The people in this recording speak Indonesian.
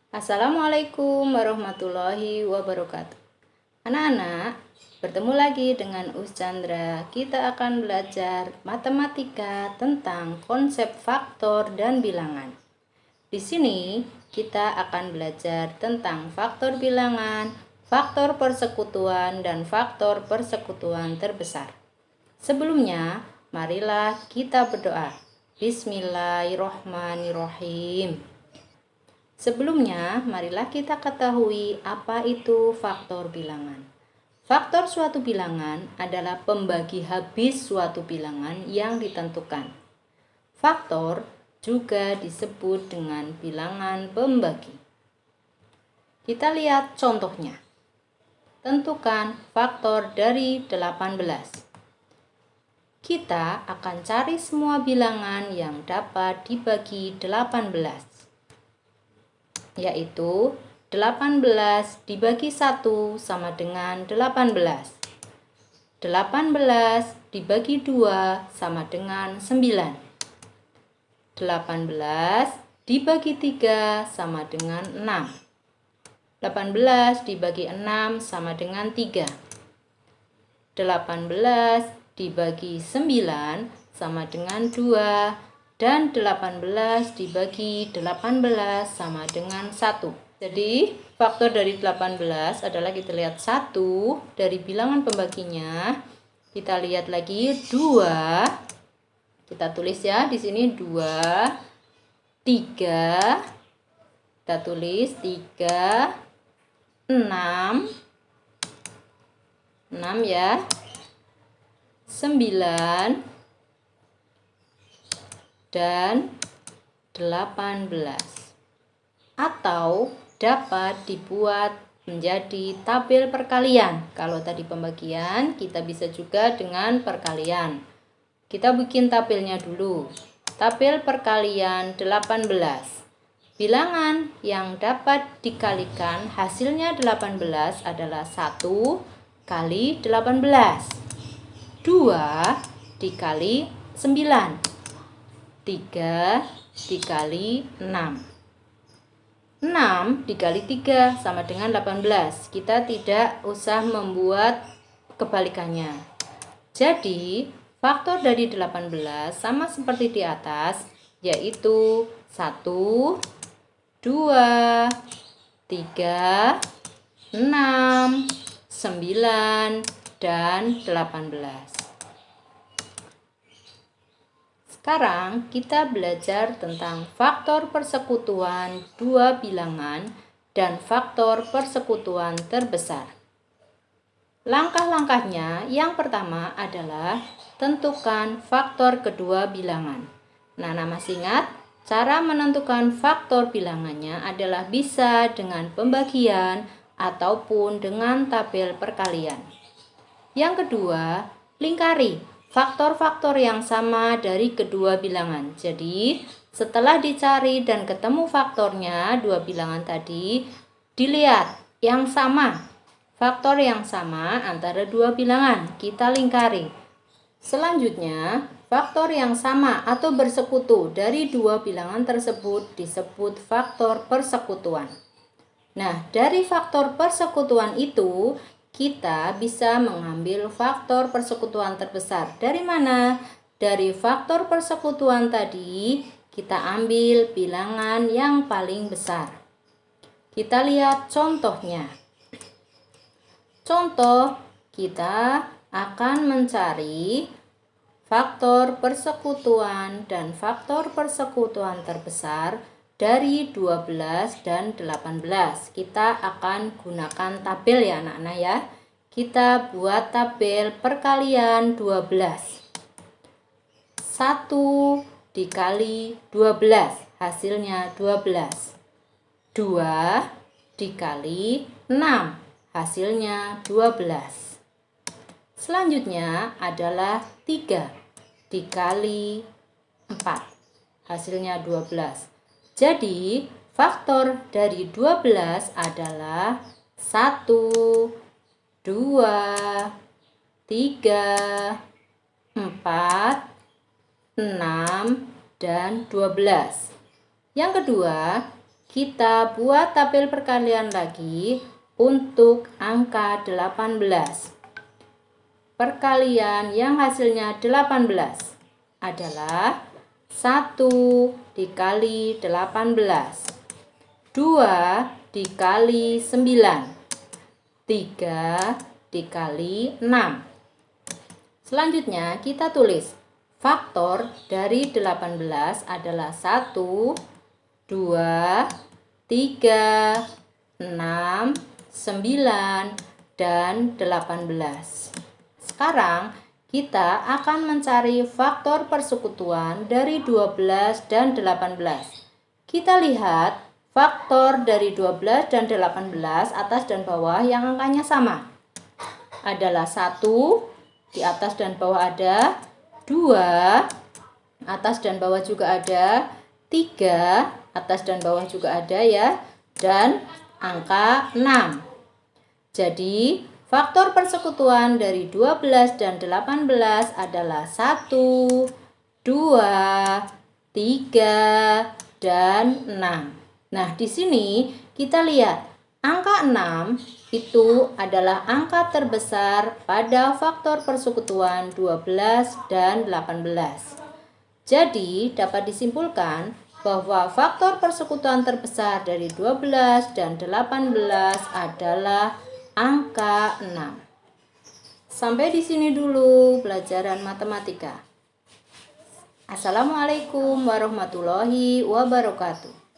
Assalamualaikum warahmatullahi wabarakatuh. Anak-anak, bertemu lagi dengan Us Chandra. Kita akan belajar matematika tentang konsep faktor dan bilangan. Di sini kita akan belajar tentang faktor bilangan, faktor persekutuan, dan faktor persekutuan terbesar. Sebelumnya, marilah kita berdoa. Bismillahirrohmanirrohim. Sebelumnya, marilah kita ketahui apa itu faktor bilangan. Faktor suatu bilangan adalah pembagi habis suatu bilangan yang ditentukan. Faktor juga disebut dengan bilangan pembagi. Kita lihat contohnya. Tentukan faktor dari 18. Kita akan cari semua bilangan yang dapat dibagi 18. Yaitu 18 dibagi 1 sama dengan 18. 18 dibagi 2 sama dengan 9. 18 dibagi 3 sama dengan 6. 18 dibagi 6 sama dengan 3. 18 dibagi 9 sama dengan 2. Dan 18 dibagi 18 sama dengan 1. Jadi faktor dari 18 adalah kita lihat 1 dari bilangan pembaginya. Kita lihat lagi 2. Kita tulis ya di sini 2, 3. Kita tulis 3, 6. 6 ya. 9 dan 18, atau dapat dibuat menjadi tabel perkalian. Kalau tadi pembagian, kita bisa juga dengan perkalian. Kita bikin tabelnya dulu. Tabel perkalian 18. Bilangan yang dapat dikalikan hasilnya 18 adalah 1 kali 18. 2 dikali 9. 3 dikali 6. 6 dikali 3 sama dengan 18. Kita tidak usah membuat kebalikannya. Jadi, faktor dari 18 sama seperti di atas, yaitu 1, 2, 3, 6, 9, dan 18. Sekarang kita belajar tentang faktor persekutuan dua bilangan dan faktor persekutuan terbesar. Langkah-langkahnya yang pertama adalah tentukan faktor kedua bilangan. Nah, masih ingat? Cara menentukan faktor bilangannya adalah bisa dengan pembagian ataupun dengan tabel perkalian. Yang kedua, lingkari faktor-faktor yang sama dari kedua bilangan. Jadi, setelah dicari dan ketemu faktornya dua bilangan tadi, dilihat yang sama. Faktor yang sama antara dua bilangan, kita lingkari. Selanjutnya, faktor yang sama atau bersekutu dari dua bilangan tersebut disebut faktor persekutuan. Nah, dari faktor persekutuan itu, kita bisa mengambil faktor persekutuan terbesar. Dari mana? Dari faktor persekutuan tadi, kita ambil bilangan yang paling besar. Kita lihat contohnya. Contoh, kita akan mencari faktor persekutuan dan faktor persekutuan terbesar dari 12 dan 18. Kita akan gunakan tabel ya anak-anak ya. Kita buat tabel perkalian 12. 1 dikali 12, hasilnya 12. 2 dikali 6, hasilnya 12. Selanjutnya adalah 3 dikali 4, hasilnya 12. Jadi, faktor dari 12 adalah 1, 2, 3, 4, 6, dan 12. Yang kedua, kita buat tabel perkalian lagi untuk angka 18. Perkalian yang hasilnya 18 adalah 1 dikali 18, 2 dikali 9, 3 dikali 6. Selanjutnya kita tulis faktor dari 18 adalah 1, 2, 3, 6, 9, dan 18. Sekarang kita akan mencari faktor persekutuan dari 12 dan 18. Kita lihat faktor dari 12 dan 18 atas dan bawah yang angkanya sama. Adalah 1, di atas dan bawah ada 2, atas dan bawah juga ada 3, atas dan bawah juga ada ya, dan angka 6. Jadi faktor persekutuan dari 12 dan 18 adalah 1, 2, 3, dan 6. Nah, di sini kita lihat angka 6 itu adalah angka terbesar pada faktor persekutuan 12 dan 18. Jadi, dapat disimpulkan bahwa faktor persekutuan terbesar dari 12 dan 18 adalah angka 6. Sampai di sini dulu pelajaran matematika. Assalamualaikum warahmatullahi wabarakatuh.